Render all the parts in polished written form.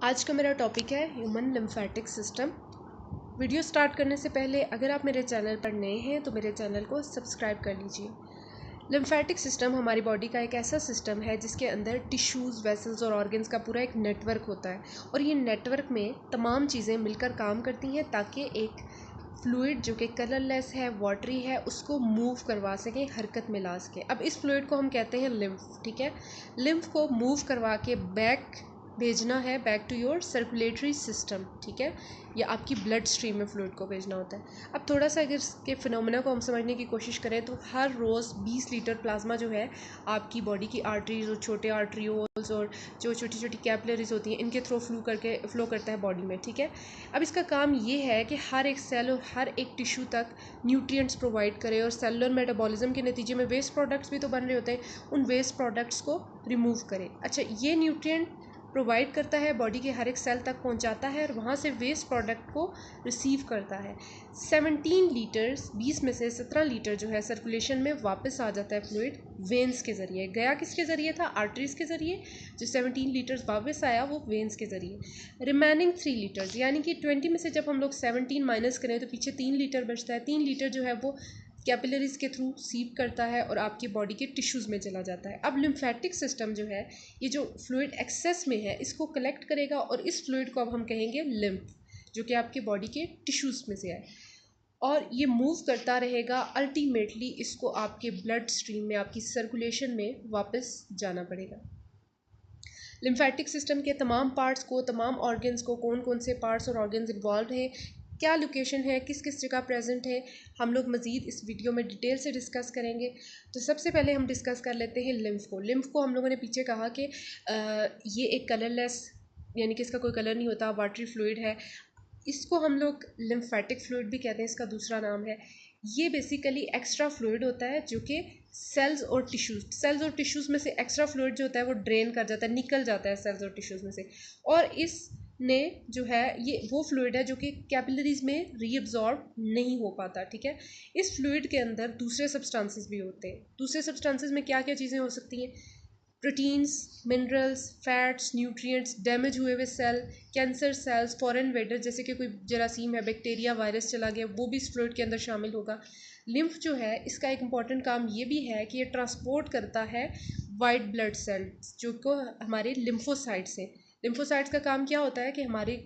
आज का मेरा टॉपिक है human lymphatic system. Video start करने से पहले अगर आप मेरे चैनल पर नए हैं तो मेरे चैनल को सब्सक्राइब कर लीजिए। लिम्फेटिक सिस्टम हमारी बॉडी का एक ऐसा सिस्टम है जिसके अंदर टिश्यूज़, वेसल्स और ऑर्गन्स का पूरा एक नेटवर्क होता है और ये नेटवर्क में तमाम चीज़ें मिलकर काम करती हैं ताकि एक फ्लूइड जो कि कलरलेस है, वाटरी है, उसको मूव करवा सकें, हरकत में ला सकें। अब इस फ्लूइड को हम कहते हैं लिम्फ। ठीक है, लिम्फ को मूव करवा के बैक भेजना है, back to your circulatory system. ठीक है, या आपकी ब्लड स्ट्रीम में फ्लूइड को भेजना होता है। अब थोड़ा सा अगर इसके फिनोमेना को हम समझने की कोशिश करें तो हर रोज़ 20 लीटर प्लाज्मा जो है आपकी बॉडी की आर्टरीज और छोटे आर्टरियोल्स और जो छोटी छोटी कैपिलरीज होती हैं इनके थ्रू फ्लो करता है बॉडी में। ठीक है, अब इसका काम ये है कि हर एक सेल और हर एक टिश्यू तक न्यूट्रिएंट्स प्रोवाइड करे और सेलुलर मेटाबॉलिज्म के नतीजे में वेस्ट प्रोडक्ट्स भी तो बन रहे होते हैं, उन वेस्ट प्रोडक्ट्स को रिमूव करे। अच्छा, ये न्यूट्रिएंट प्रोवाइड करता है, बॉडी के हर एक सेल तक पहुंचाता है और वहाँ से वेस्ट प्रोडक्ट को रिसीव करता है। 17 लीटर्स 20 में से 17 लीटर जो है सर्कुलेशन में वापस आ जाता है फ्लूइड वेंस के ज़रिए। गया किसके ज़रिए था? आर्टरीज के ज़रिए। जो 17 लीटर्स वापस आया वो वेंस के ज़रिए। रिमेनिंग 3 लीटर्स यानी कि 20 में से जब हम लोग 17 माइनस करें तो पीछे 3 लीटर बचता है। 3 लीटर जो है वो कैपिलरीज के थ्रू सीप करता है और आपकी बॉडी के टिश्यूज़ में चला जाता है। अब लिम्फेटिक सिस्टम जो है, ये जो फ्लूइड एक्सेस में है इसको कलेक्ट करेगा और इस फ्लूइड को अब हम कहेंगे लिम्फ, जो कि आपकी बॉडी के टिश्यूज़ में से है और ये मूव करता रहेगा। अल्टीमेटली इसको आपके ब्लड स्ट्रीम में, आपकी सर्कुलेशन में वापस जाना पड़ेगा। लिम्फेटिक सिस्टम के तमाम पार्ट्स को, तमाम ऑर्गन्स को, कौन कौन से पार्ट्स और ऑर्गन्स इन्वॉल्व हैं, क्या लोकेशन है, किस किस जगह प्रेजेंट है, हम लोग मज़ीद इस वीडियो में डिटेल से डिस्कस करेंगे। तो सबसे पहले हम डिस्कस कर लेते हैं लिम्फ को। लिम्फ को हम लोगों ने पीछे कहा कि ये एक कलरलेस, यानी कि इसका कोई कलर नहीं होता, वाटरी फ्लूइड है। इसको हम लोग लिम्फेटिक फ्लूइड भी कहते हैं, इसका दूसरा नाम है। ये बेसिकली एक्स्ट्रा फ्लूइड होता है जो कि सेल्स और टिश्यूज़ में से एक्स्ट्रा फ्लूइड जो होता है वो ड्रेन कर जाता है, निकल जाता है सेल्स और टिश्यूज़ में से। और इसने जो है, ये वो फ्लूइड है जो कि कैपिलरीज में रीअब्जॉर्ब नहीं हो पाता। ठीक है, इस फ्लूइड के अंदर दूसरे सब्सटेंसेस भी होते हैं। दूसरे सब्सटेंसेस में क्या क्या चीज़ें हो सकती हैं? Proteins, minerals, fats, nutrients, damage हुए हुए cell, cancer cells, foreign invader जैसे कि कोई जरासीम है, बैक्टीरिया, वायरस चला गया, वो भी इस फ्लूइड के अंदर शामिल होगा। लिम्फ जो है इसका एक इम्पॉर्टेंट काम ये भी है कि ये ट्रांसपोर्ट करता है वाइट ब्लड सेल्स जो को हमारे लिम्फोसाइट्स हैं। लिम्फोसाइट्स का काम क्या होता है कि हमारी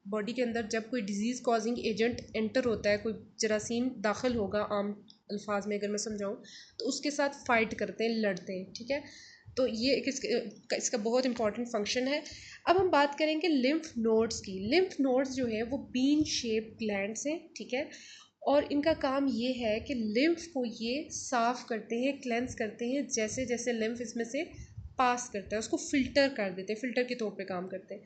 बॉडी के अंदर जब कोई डिजीज़ कॉजिंग एजेंट एंटर होता है, कोई जरासीम दाखिल होगा, आम अल्फाज में अगर मैं समझाऊँ तो उसके साथ फाइट करते हैं, लड़ते हैं। ठीक है, तो ये इसका बहुत इंपॉर्टेंट फंक्शन है। अब हम बात करेंगे लिम्फ नोड्स की। लिम्फ नोड्स जो है वो बीन शेप ग्लैंड्स हैं। ठीक है, और इनका काम ये है कि लिम्फ को ये साफ़ करते हैं, क्लेंस करते हैं। जैसे जैसे लिम्फ इसमें से पास करता है उसको फ़िल्टर कर देते हैं, फ़िल्टर के तौर पे काम करते हैं।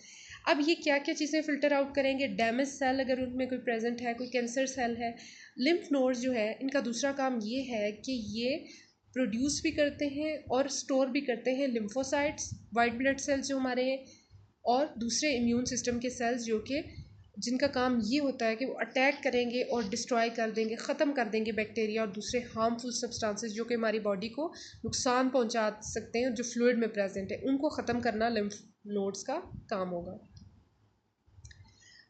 अब ये क्या क्या चीज़ें फ़िल्टर आउट करेंगे? डैमेज सेल अगर उनमें कोई प्रेजेंट है, कोई कैंसर सेल है। लिम्फ नोड्स जो है इनका दूसरा काम ये है कि ये प्रोड्यूस भी करते हैं और स्टोर भी करते हैं लिम्फोसाइट्स, वाइट ब्लड सेल्स जो हमारे हैं, और दूसरे इम्यून सिस्टम के सेल्स जो कि जिनका काम ये होता है कि वो अटैक करेंगे और डिस्ट्रॉय कर देंगे, ख़त्म कर देंगे बैक्टीरिया और दूसरे हार्मफुल सब्सटेंसेस जो कि हमारी बॉडी को नुकसान पहुंचा सकते हैं, जो फ्लूइड में प्रेजेंट है, उनको ख़त्म करना लिम्फ नोड्स का काम होगा।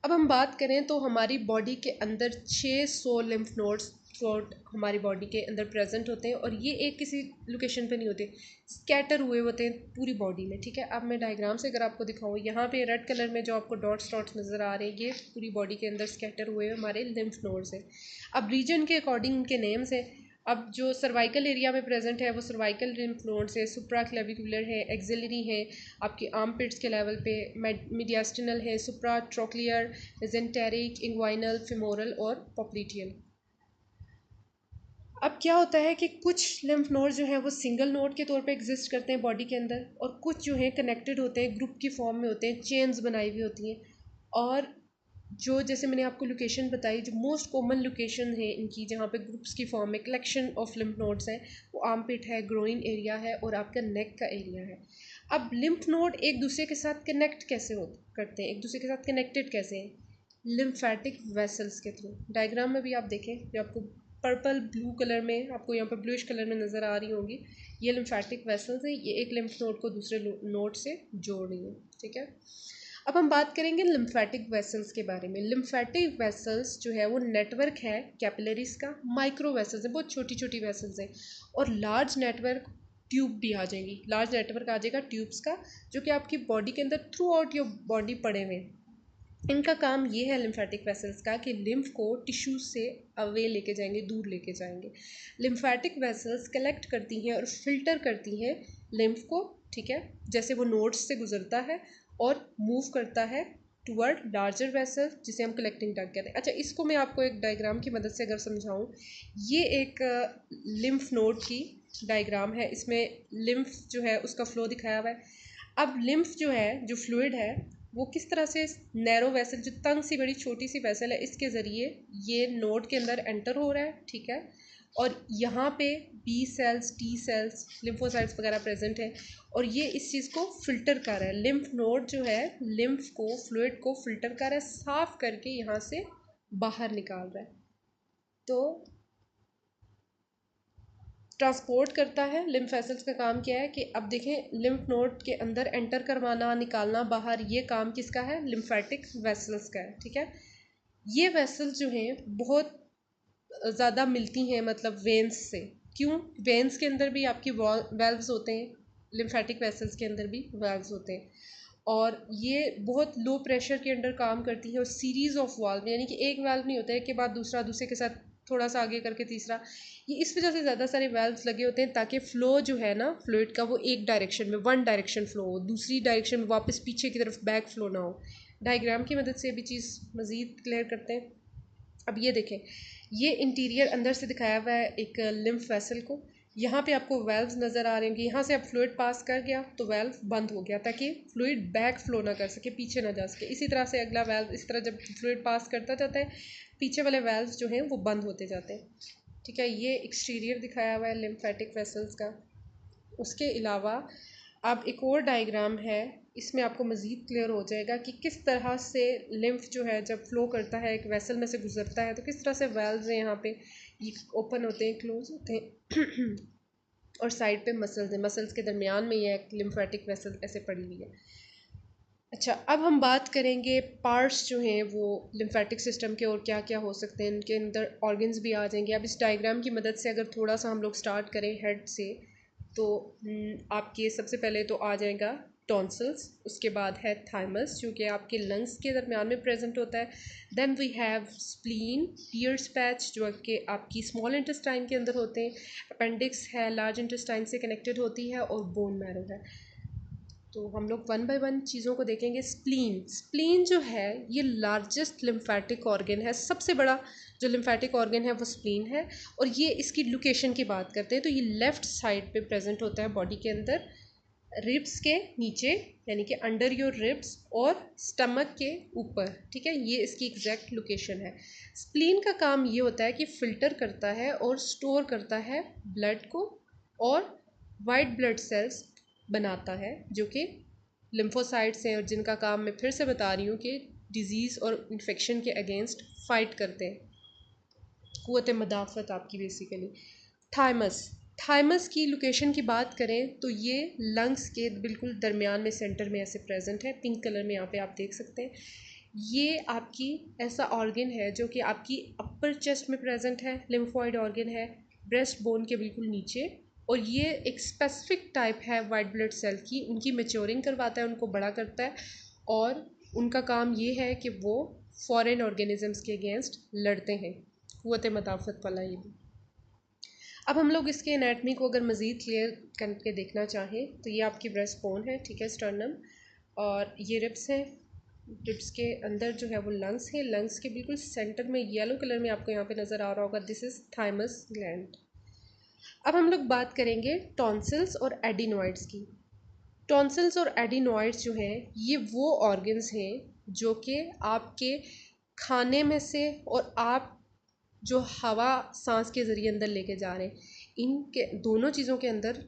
अब हम बात करें तो हमारी बॉडी के अंदर 600 लिम्फ नोड्स थ्रूआउट हमारी बॉडी के अंदर प्रेजेंट होते हैं और ये एक किसी लोकेशन पे नहीं होते, स्कैटर हुए होते हैं पूरी बॉडी में। ठीक है, अब मैं डायग्राम से अगर आपको दिखाऊँ, यहाँ पे रेड कलर में जो आपको डॉट्स डॉट्स नज़र आ रहे हैं, ये पूरी बॉडी के अंदर स्कैटर हुए हमारे लिम्फ नोड्स हैं। अब रीजन के अकॉर्डिंग इनके नेम्स हैं। अब जो सर्वाइकल एरिया में प्रेजेंट है वो सर्वाइकल लिम्फ नोड्स है, सुप्रा क्लेविकुलर है, एक्सिलरी है आपकी आर्म पिट्स के लेवल पे, मीडियास्टिनल है, सुप्रा ट्रोक्लियर, मेजेंटेरिक, इंग्वाइनल, फेमोरल और पॉप्लिटियल। अब क्या होता है कि कुछ लिम्फ नोड जो हैं वो सिंगल नोड के तौर पे एग्जिस्ट करते हैं बॉडी के अंदर, और कुछ जो हैं कनेक्टेड होते हैं, ग्रुप की फॉर्म में होते हैं, चेन्स बनाई हुई होती हैं। और जो जैसे मैंने आपको लोकेशन बताई, जो मोस्ट कॉमन लोकेशन है इनकी जहाँ पे ग्रुप्स की फॉर्म में कलेक्शन ऑफ लिम्फ नोड्स हैं, वो आर्मपिट है, ग्रोइन एरिया है और आपका नेक का एरिया है। अब लिम्फ नोड एक दूसरे के साथ कनेक्ट कैसे करते हैं, एक दूसरे के साथ कनेक्टेड कैसे हैं? लिम्फेटिक वेसल्स के थ्रू। डायग्राम में भी आप देखें, जो आपको पर्पल ब्लू कलर में, आपको यहाँ पर ब्लूइश कलर में नज़र आ रही होंगी, ये लिम्फेटिक वेसल्स हैं। ये एक लिम्फ नोड को दूसरे नोड से जोड़ रही है। ठीक है, अब हम बात करेंगे लिम्फेटिक वेसल्स के बारे में। लिम्फेटिक वेसल्स जो है वो नेटवर्क है कैपिलरीज का, माइक्रो वेसल्स है, बहुत छोटी छोटी वेसल्स हैं, और लार्ज नेटवर्क ट्यूब भी आ जाएगी, लार्ज नेटवर्क आ जाएगा ट्यूब्स का, जो कि आपकी बॉडी के अंदर थ्रू आउट योर बॉडी पड़े हुए। इनका काम ये है लिम्फेटिक वेसल्स का कि लिम्फ को टिश्यूज से अवे लेके जाएंगे, दूर लेके जाएंगे। लिम्फेटिक वेसल्स कलेक्ट करती हैं और फिल्टर करती हैं लिम्फ को, ठीक है, जैसे वो नोड्स से गुजरता है और मूव करता है टूवर्ड लार्जर वेसल, जिसे हम कलेक्टिंग डक्ट कहते हैं। अच्छा, इसको मैं आपको एक डायग्राम की मदद से अगर समझाऊं, ये एक लिम्फ नोड की डायग्राम है, इसमें लिम्फ जो है उसका फ्लो दिखाया हुआ है। अब लिम्फ जो है, जो फ्लूइड है, वो किस तरह से नैरो वेसल, जो तंग सी बड़ी छोटी सी वेसल है, इसके ज़रिए ये नोड के अंदर एंटर हो रहा है, ठीक है, और यहाँ पे B cells, T cells, lymphocytes वगैरह प्रेजेंट है, और ये इस चीज़ को फिल्टर कर रहा है। लिम्फ नोड जो है लिम्फ को, फ्लूइड को फिल्टर कर रहा है, साफ करके यहाँ से बाहर निकाल रहा है। तो ट्रांसपोर्ट करता है। लिम्फ वेसल्स का काम क्या है कि अब देखें, लिम्फ नोड के अंदर एंटर करवाना, निकालना बाहर, ये काम किसका है? लिम्फेटिक वेसल्स का है, ठीक है। ये वेसल्स जो हैं बहुत ज़्यादा मिलती हैं मतलब वेन्स से। क्यों? वेन्स के अंदर भी आपकी वेल्व्स होते हैं, लिम्फेटिक वेसल्स के अंदर भी वेल्व्स होते हैं, और ये बहुत लो प्रेशर के अंडर काम करती है, और सीरीज़ ऑफ वाल्व, यानी कि एक वाल्व नहीं होता है, एक के बाद दूसरा, दूसरे के साथ थोड़ा सा आगे करके तीसरा, ये इस वजह से ज़्यादा सारे वाल्व्स लगे होते हैं ताकि फ़्लो जो है ना फ्लूइड का, वो एक डायरेक्शन में, वन डायरेक्शन फ़्लो हो, दूसरी डायरेक्शन में वापस पीछे की तरफ बैक फ़्लो ना हो। डायग्राम की मदद से भी चीज़ मज़ीद क्लियर करते हैं। अब ये देखें, ये इंटीरियर अंदर से दिखाया हुआ है एक लिम्फ वेसल को। यहाँ पे आपको वेल्व्स नज़र आ रहे हैं कि यहाँ से अब फ्लूइड पास कर गया तो वेल्व बंद हो गया, ताकि फ्लूइड बैक फ्लो ना कर सके, पीछे ना जा सके। इसी तरह से अगला वेल्व, इस तरह जब फ्लूइड पास करता जाता है, पीछे वाले वेल्व्स जो हैं वो बंद होते जाते हैं, ठीक है। ये एक्सटीरियर दिखाया हुआ है लिम्फेटिक वेसल्स का। उसके अलावा अब एक और डायग्राम है, इसमें आपको मज़ीद क्लियर हो जाएगा कि किस तरह से लिम्फ जो है जब फ्लो करता है, एक वेसल में से गुजरता है, तो किस तरह से वेल्व्स हैं यहाँ पे, ये ओपन होते हैं, क्लोज होते हैं और साइड पे मसल्स हैं, मसल्स के दरमियान में ये एक लिम्फेटिक वेसल ऐसे पड़ी हुई है। अच्छा, अब हम बात करेंगे पार्ट्स जो हैं वो लिम्फेटिक सिस्टम के, और क्या क्या हो सकते हैं, इनके अंदर ऑर्गन्स भी आ जाएंगे। अब इस डायग्राम की मदद से अगर थोड़ा सा हम लोग स्टार्ट करें हेड से, तो आपके सबसे पहले तो आ जाएगा टॉन्सिल्स, उसके बाद है थाइमस जो कि आपके लंग्स के दरमियान में प्रेजेंट होता है। Then we have spleen, Peyer's patch जो कि आपकी स्मॉल इंटेस्टाइन के अंदर होते हैं, अपेंडिक्स है, लार्ज इंटेस्टाइन से कनेक्टेड होती है, और बोन मैरो है। तो हम लोग वन बाय वन चीज़ों को देखेंगे। स्प्लीन, स्प्लीन जो है ये लार्जेस्ट लिम्फेटिक ऑर्गन है, सबसे बड़ा जो लिम्फेटिक ऑर्गन है वो स्प्लीन है, और ये इसकी लोकेशन की बात करते हैं तो ये लेफ़्ट साइड पे प्रेजेंट होता है बॉडी के अंदर, रिब्स के नीचे, यानी कि अंडर योर रिब्स, और स्टमक के ऊपर, ठीक है, ये इसकी एग्जैक्ट लोकेशन है। स्प्लीन का काम ये होता है कि फ़िल्टर करता है और स्टोर करता है ब्लड को, और वाइट ब्लड सेल्स बनाता है, जो कि लिम्फोसाइट्स हैं, और जिनका काम मैं फिर से बता रही हूँ कि डिज़ीज़ और इन्फेक्शन के अगेंस्ट फ़ाइट करते हैं, क़ुव्वत मदाफ़त आपकी बेसिकली। थाइमस, थाइमस की लोकेशन की बात करें तो ये लंग्स के बिल्कुल दरमियान में, सेंटर में ऐसे प्रेजेंट है, पिंक कलर में यहाँ पे आप देख सकते हैं। ये आपकी ऐसा ऑर्गन है जो कि आपकी अपर चेस्ट में प्रेजेंट है, लिम्फॉइड ऑर्गन है, ब्रेस्ट बोन के बिल्कुल नीचे, और ये एक स्पेसिफिक टाइप है वाइट ब्लड सेल की, उनकी मेच्योरिंग करवाता है, उनको बड़ा करता है, और उनका काम ये है कि वो फॉरेन ऑर्गेनिजम्स के अगेंस्ट लड़ते हैं, क़ुव्वत मदाफ़त वाला ये भी। अब हम लोग इसके एनाटमी को अगर मज़ीद क्लियर करके देखना चाहें तो ये आपकी ब्रेस्ट बोन है, ठीक है, स्टर्नम, और ये रिब्स हैं, रिब्स के अंदर जो है वो लंग्स है, लंग्स के बिल्कुल सेंटर में येलो कलर में आपको यहाँ पे नज़र आ रहा होगा, दिस इज़ थाइमस ग्लैंड। अब हम लोग बात करेंगे टॉन्सिल्स और एडिनॉइड्स की। टॉन्सिल्स और एडिनॉइड्स जो हैं ये वो ऑर्गन्स हैं जो कि आपके खाने में से, और आप जो हवा सांस के ज़रिए अंदर लेके जा रहे हैं, इनके दोनों चीज़ों के अंदर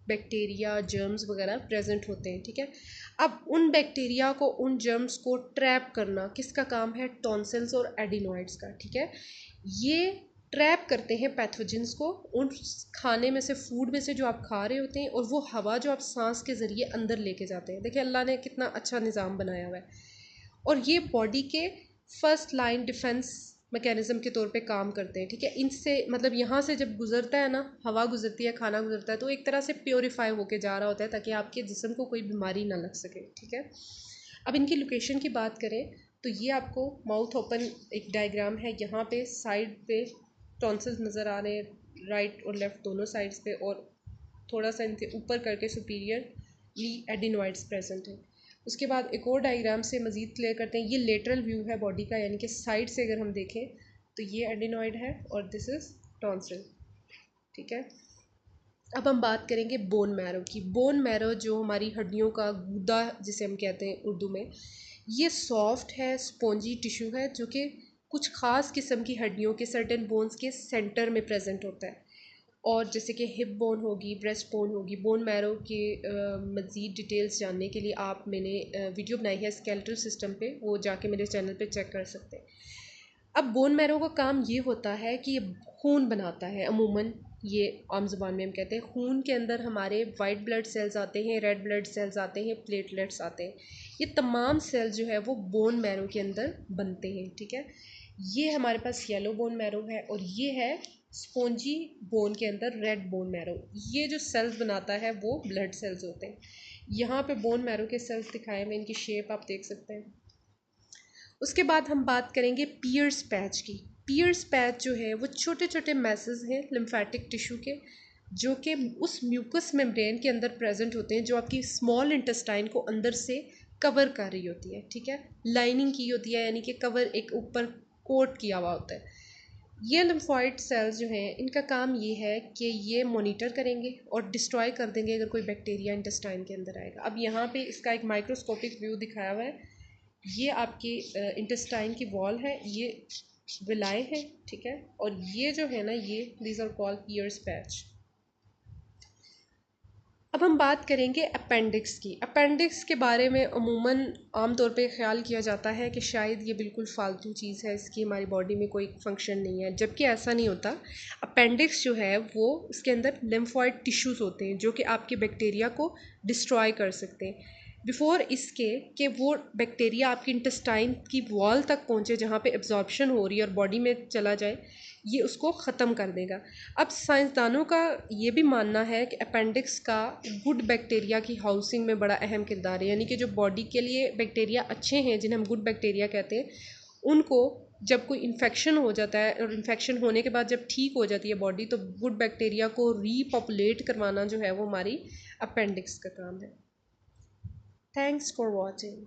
बैक्टीरिया, जर्म्स वगैरह प्रेजेंट होते हैं, ठीक है। अब उन बैक्टीरिया को, उन जर्म्स को ट्रैप करना किसका काम है? टॉन्सिल्स और एडिनॉइड्स का, ठीक है। ये ट्रैप करते हैं पैथोजेंस को उन खाने में से, फूड में से जो आप खा रहे होते हैं, और वो हवा जो आप सांस के ज़रिए अंदर लेके जाते हैं। देखिए अल्लाह ने कितना अच्छा निज़ाम बनाया हुआ है। और ये बॉडी के फर्स्ट लाइन डिफेंस मैकेनिज्म के तौर पे काम करते हैं, ठीक है। इनसे मतलब यहाँ से जब गुजरता है ना, हवा गुजरती है, खाना गुजरता है, तो एक तरह से प्योरीफाई होके जा रहा होता है ताकि आपके जिस्म को कोई बीमारी ना लग सके, ठीक है। अब इनकी लोकेशन की बात करें तो ये आपको माउथ ओपन एक डायग्राम है, यहाँ पे साइड पे टॉन्सिल्स नज़र आ रहे हैं, राइट और लेफ़्ट दोनों साइड्स पे, और थोड़ा सा इनसे ऊपर करके सुपीरियरली एडिनोइड्स प्रेजेंट है। उसके बाद एक और डायग्राम से मज़ीद क्लियर करते हैं। ये लेटरल व्यू है बॉडी का, यानी कि साइड से अगर हम देखें तो ये एडिनोइड है और दिस इज़ टॉन्सिल, ठीक है। अब हम बात करेंगे बोन मैरो की। बोन मैरो जो हमारी हड्डियों का गूदा जिसे हम कहते हैं उर्दू में, ये सॉफ्ट है, स्पॉन्जी टिश्यू है जो कि कुछ ख़ास किस्म की हड्डियों के सर्टेन बोन्स के सेंटर में प्रेजेंट होता है। और जैसे कि हिप बोन होगी, ब्रेस्ट बोन होगी। बोन मैरो के मज़ीद डिटेल्स जानने के लिए आप मैंने वीडियो बनाई है स्केलेटल सिस्टम पे, वो जाके मेरे चैनल पे चेक कर सकते हैं। अब बोन मैरो का काम ये होता है कि ये खून बनाता है। अमूमन ये आम ज़ुबान में हम कहते हैं खून के अंदर हमारे वाइट ब्लड सेल्स आते हैं, रेड ब्लड सेल्स आते हैं, प्लेटलेट्स आते हैं। ये तमाम सेल्स जो है वो बोन मैरो के अंदर बनते हैं, ठीक है। ये हमारे पास येलो बोन मैरो है और ये है स्पॉन्जी बोन के अंदर रेड बोन मैरो। ये जो सेल्स बनाता है वो ब्लड सेल्स होते हैं। यहाँ पे बोन मैरो के सेल्स दिखाए हुए, इनकी शेप आप देख सकते हैं। उसके बाद हम बात करेंगे पियर्स पैच की। पियर्स पैच जो है वो छोटे छोटे मैसेज हैं लिम्फेटिक टिश्यू के, जो कि उस म्यूकस मेम्ब्रेन के अंदर प्रेजेंट होते हैं जो आपकी स्मॉल इंटेस्टाइन को अंदर से कवर कर रही होती है, ठीक है। लाइनिंग की होती है, यानी कि कवर एक ऊपर कोट किया हुआ होता है। ये लिम्फॉइड सेल्स जो हैं इनका काम ये है कि ये मॉनिटर करेंगे और डिस्ट्रॉय कर देंगे अगर कोई बैक्टीरिया इंटेस्टाइन के अंदर आएगा। अब यहाँ पे इसका एक माइक्रोस्कोपिक व्यू दिखाया हुआ है। ये आपकी इंटेस्टाइन की वॉल है, ये विलाए हैं, ठीक है। और ये जो है ना, ये these are called Peyer's patch. अब हम बात करेंगे अपेंडिक्स की। अपेंडिक्स के बारे में अमूमन आम तौर पे ख्याल किया जाता है कि शायद ये बिल्कुल फालतू चीज़ है, इसकी हमारी बॉडी में कोई फंक्शन नहीं है, जबकि ऐसा नहीं होता। अपेंडिक्स जो है वो उसके अंदर लिम्फॉइड टिश्यूज़ होते हैं जो कि आपके बैक्टीरिया को डिस्ट्रॉय कर सकते हैं बिफोर इसके कि वो बैक्टीरिया आपकी इंटेस्टाइन की वॉल तक पहुँचे जहाँ पे एब्जॉर्प्शन हो रही है और बॉडी में चला जाए, ये उसको ख़त्म कर देगा। अब साइंसदानों का ये भी मानना है कि अपेंडिक्स का गुड बैक्टीरिया की हाउसिंग में बड़ा अहम किरदार है, यानी कि जो बॉडी के लिए बैक्टीरिया अच्छे हैं जिन्हें हम गुड बैक्टीरिया कहते हैं, उनको जब कोई इन्फेक्शन हो जाता है और इन्फेक्शन होने के बाद जब ठीक हो जाती है बॉडी, तो गुड बैक्टीरिया को रीपॉपुलेट करवाना जो है वो हमारी अपेंडिक्स का काम है। Thanks for watching.